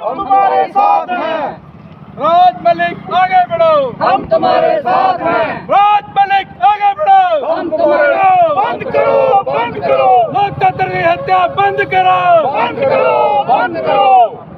हम तुम्हारे साथ हैं। राज मलिक आगे बढ़ो, हम तुम्हारे साथ हैं। राज मलिक आगे बढ़ो, हम तुम्हारे बंद करो, बंद करो, लोकतंत्र की हत्या बंद करो, बंद करो, बंद करो।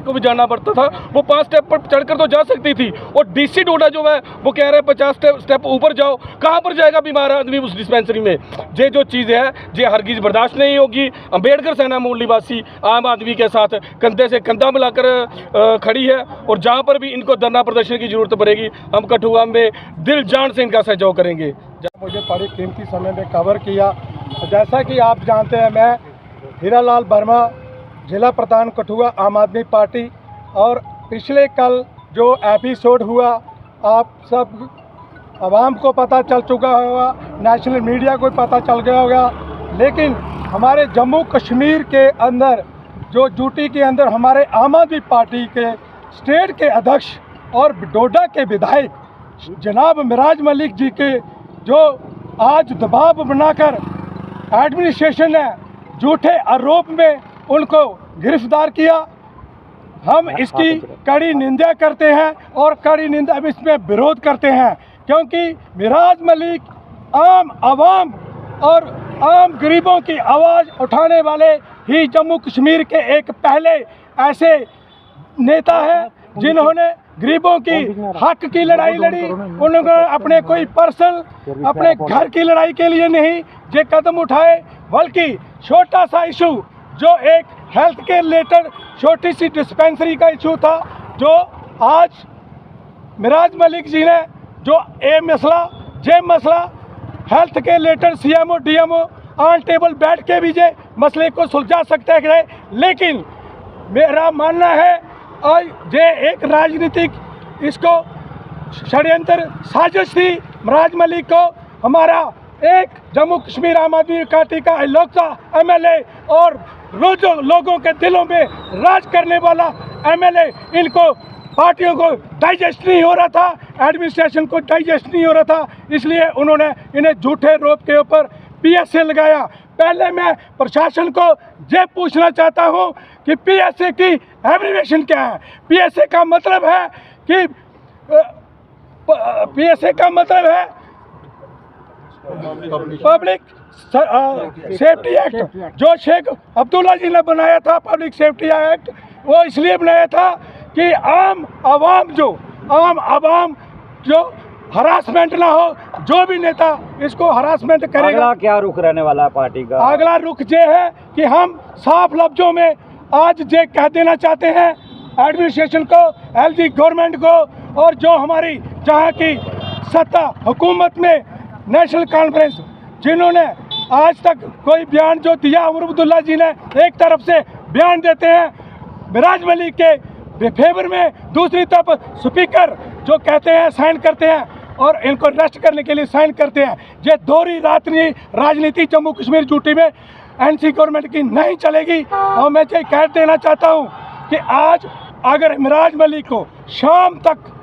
को भी जाना पड़ता था, वो 5 स्टेप पर चढ़कर तो जा सकती थी। और डीसी डोडा जो है वो कह रहे हैं 50 स्टेप ऊपर जाओ। कहाँ पर जाएगा बीमार आदमी उस डिस्पेंसरी में? ये जो चीज़ है ये हरगिज बर्दाश्त नहीं होगी। अम्बेडकर सेना मूल निवासी आम आदमी के साथ कंधे से कंधा मिलाकर खड़ी है और जहाँ पर भी इनको धरना प्रदर्शन की जरूरत पड़ेगी हम कठुआ में दिल जान से इनका सहयोग करेंगे। मुझे बड़ी कीमती समय में कवर किया। जैसा कि आप जानते हैं, मैं हीरालाल वर्मा, जिला प्रधान कठुआ आम आदमी पार्टी। और पिछले कल जो एपिसोड हुआ आप सब आवाम को पता चल चुका होगा, नेशनल मीडिया को पता चल गया होगा। लेकिन हमारे जम्मू कश्मीर के अंदर जो ड्यूटी के अंदर हमारे आम आदमी पार्टी के स्टेट के अध्यक्ष और डोडा के विधायक जनाब मिराज मलिक जी के जो आज दबाव बनाकर एडमिनिस्ट्रेशन ने झूठे आरोप में उनको गिरफ्तार किया, हम इसकी कड़ी निंदा करते हैं और कड़ी निंदा इसमें विरोध करते हैं। क्योंकि मिराज मलिक आम आवाम और आम गरीबों की आवाज़ उठाने वाले ही जम्मू कश्मीर के एक पहले ऐसे नेता हैं जिन्होंने गरीबों की हक की लड़ाई लड़ी। उन्होंने अपने कोई पर्सनल अपने घर की लड़ाई के लिए नहीं ये कदम उठाए, बल्कि छोटा सा इशू जो एक हेल्थ के रिलेटेड छोटी सी डिस्पेंसरी का इशू था, जो आज मिराज मलिक जी ने जो मसला हेल्थ के related CMO DMO on table बैठ के भी ये मसले को सुलझा सकते हैं। लेकिन मेरा मानना है और ये एक राजनीतिक इसको षड्यंत्र साजिश थी। मिराज मलिक को हमारा एक जम्मू कश्मीर आम आदमी पार्टी का इकलौता MLA और रोजों लोगों के दिलों में राज करने वाला MLA, इनको पार्टियों को डाइजेस्ट नहीं हो रहा था, एडमिनिस्ट्रेशन को डाइजेस्ट नहीं हो रहा था, इसलिए उन्होंने इन्हें झूठे आरोप के ऊपर PSA लगाया। पहले मैं प्रशासन को ये पूछना चाहता हूँ कि PSA की एब्रिविएशन क्या है? PSA का मतलब है कि PSA का मतलब है पब्लिक सेफ्टी एक्ट, जो शेख अब्दुल्ला जी ने बनाया था। पब्लिक सेफ्टी एक्ट वो इसलिए बनाया था कि आम आवाम जो हरासमेंट ना हो। जो भी नेता इसको हरासमेंट करेगा, अगला क्या रुख रहने वाला है पार्टी का? अगला रुख ये है कि हम साफ लफ्जों में आज ये कह देना चाहते हैं एडमिनिस्ट्रेशन को, LG गवर्नमेंट को, और जो हमारी जहाँ की सत्ता हुकूमत में नेशनल कॉन्फ्रेंस जिन्होंने आज तक कोई बयान जो दिया, उमर अब्दुल्ला जी ने एक तरफ से बयान देते हैं मिराज मलिक के फेवर में, दूसरी तरफ स्पीकर जो कहते हैं साइन करते हैं और इनको अरेस्ट करने के लिए साइन करते हैं। ये दोहरी राजनीति जम्मू कश्मीर ड्यूटी में NC गवर्नमेंट की नहीं चलेगी। और मैं ये कह देना चाहता हूँ कि आज अगर मिराज मलिक को शाम तक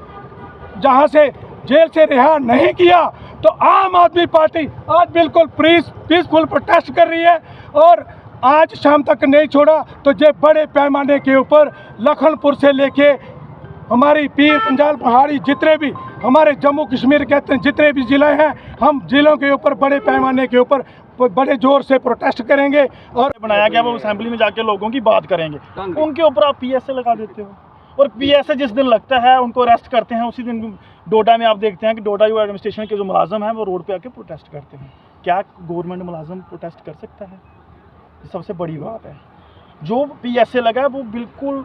जहाँ से जेल से रिहा नहीं किया तो आम आदमी पार्टी आज बिल्कुल पीसफुल प्रोटेस्ट कर रही है। और आज शाम तक नहीं छोड़ा तो ये बड़े पैमाने के ऊपर लखनपुर से लेके हमारी पीर पंजाल पहाड़ी जितने भी हमारे जम्मू कश्मीर के जितने भी ज़िले हैं, हम ज़िलों के ऊपर बड़े पैमाने के ऊपर बड़े जोर से प्रोटेस्ट करेंगे। और बनाया गया वो असेंबली में जाके लोगों की बात करेंगे, उनके ऊपर आप PSA लगा देते हो। और PSA जिस दिन लगता है उनको अरेस्ट करते हैं, उसी दिन डोडा में आप देखते हैं कि डोडा जो एडमिनिस्ट्रेशन के जो मुलाजम हैं वो रोड पे आके प्रोटेस्ट करते हैं। क्या गवर्नमेंट मुलाजम प्रोटेस्ट कर सकता है? सबसे बड़ी बात है जो PSA लगा है वो बिल्कुल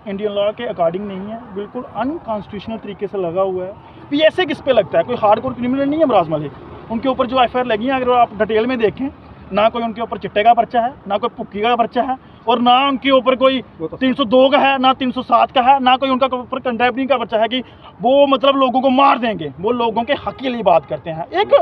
इंडियन लॉ के अकॉर्डिंग नहीं है, बिल्कुल अनकॉन्स्टिट्यूशनल तरीके से लगा हुआ है। PSA किस पे लगता है? कोई हार्डकोर क्रिमिनल नहीं है मिराज मलिक। उनके ऊपर जो FIR लगी है, अगर आप डिटेल में देखें, ना कोई उनके ऊपर चिट्टे का पर्चा है, ना कोई पुक्की का पर्चा है, और ना उनके ऊपर कोई 302 का है, ना 307 का है, ना कोई उनका ऊपर कंट्रैक्टिंग का पर्चा है कि वो मतलब लोगों को मार देंगे। वो लोगों के हक के लिए बात करते हैं। एक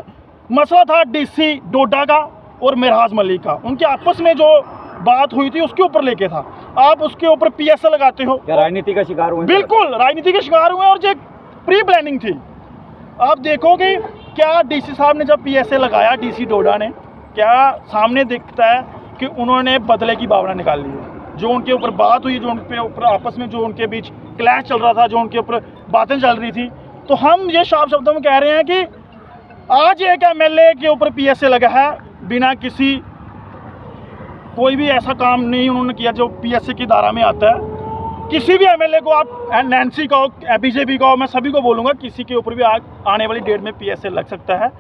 मसला था DC डोडा का और मिराज मलिक का, उनके आपस में जो बात हुई थी उसके ऊपर लेके था। आप उसके ऊपर PSA लगाते हो। क्या राजनीति का शिकार हुए? बिल्कुल राजनीति के शिकार हुए, और जो प्री प्लानिंग थी। आप देखोगे क्या DC साहब ने जब PSA लगाया, DC डोडा ने, क्या सामने दिखता है कि उन्होंने बदले की भावना निकाल ली है? जो उनके ऊपर बात हुई, जो उनके ऊपर आपस में जो उनके बीच क्लैश चल रहा था, जो उनके ऊपर बातें चल रही थी, तो हम ये साफ शब्दों में कह रहे हैं कि आज एक एमएलए के ऊपर पीएसए लगा है बिना किसी कोई भी ऐसा काम नहीं उन्होंने किया जो पीएसए की धारा में आता है। किसी भी एमएलए को आप नैन्सी का हो, बीजेपी का हो, मैं सभी को बोलूँगा किसी के ऊपर भी आने वाली डेट में पीएसए लग सकता है।